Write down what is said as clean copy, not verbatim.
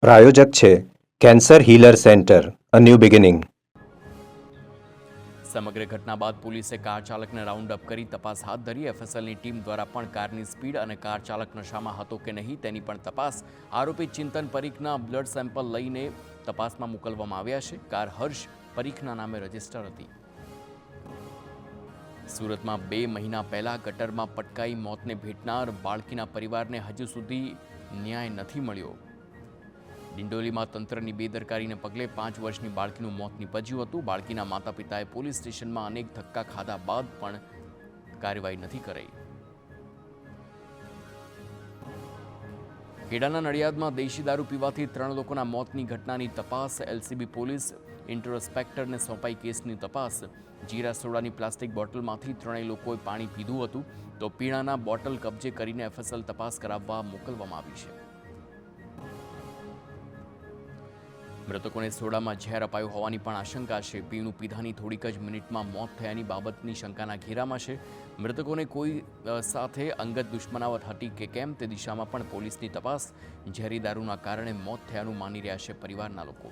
પ્રાયોજક છે cancer healer centre, a new beginning. સમગ્ર ઘટના બાદ પોલીસે કાર ચાલકને રાઉન્ડ અપ કરી તપાસ હાથ ધરી. એફએસએલની ટીમ દ્વારા પણ કારની સ્પીડ અને કાર ચાલક નશામાં હતો કે નહીં તેની પણ તપાસ. આરોપી ચિંતન પરીખના બ્લડ સેમ્પલ લઈને તપાસમાં મોકલવામાં આવ્યા છે. કાર હર્ષ પરીખના નામે રજીસ્ટર હતી. સુરતમાં 2 મહિના પહેલા ગટરમાં પટકાઈ મોતને ભેટનાર બાળકીના પરિવારને હજુ સુધી ન્યાય નથી મળ્યો. ડિંડોલીમાં તંત્રની બેદરકારીને પગલે 5 વર્ષની બાળકીનું મોત નીપજ્યું હતું. બાળકીના માતા પિતાએ પોલીસ સ્ટેશનમાં અનેક ધક્કા ખાધા બાદ પણ કાર્યવાહી નથી કરાઈ. ખેડાના નડિયાદમાં દેશી દારૂ પીવાથી 3 લોકોના મોતની ઘટનાની તપાસ. એલસીબી પોલીસ ઇન્ટરસ્પેક્ટરને સોંપાઈ કેસની તપાસ. જીરા સોડાની પ્લાસ્ટિક બોટલમાંથી 3 લોકોએ પાણી પીધું હતું તો પીણાના બોટલ કબજે કરીને એફએસએલ તપાસ કરાવવા મોકલવામાં આવી છે. મૃતકોને સોડામાં ઝેર અપાયું હોવાની પણ આશંકા છે. પીણું પીધાની થોડીક જ મિનિટમાં મોત થયાની બાબતની શંકાના ઘેરામાં છે. મૃતકોને કોઈ સાથે અંગત દુશ્મનાવટ હતી કે કેમ તે દિશામાં પણ પોલીસની તપાસ. ઝેરી દારૂના કારણે મોત થયાનું માની રહ્યા છે પરિવારના લોકો.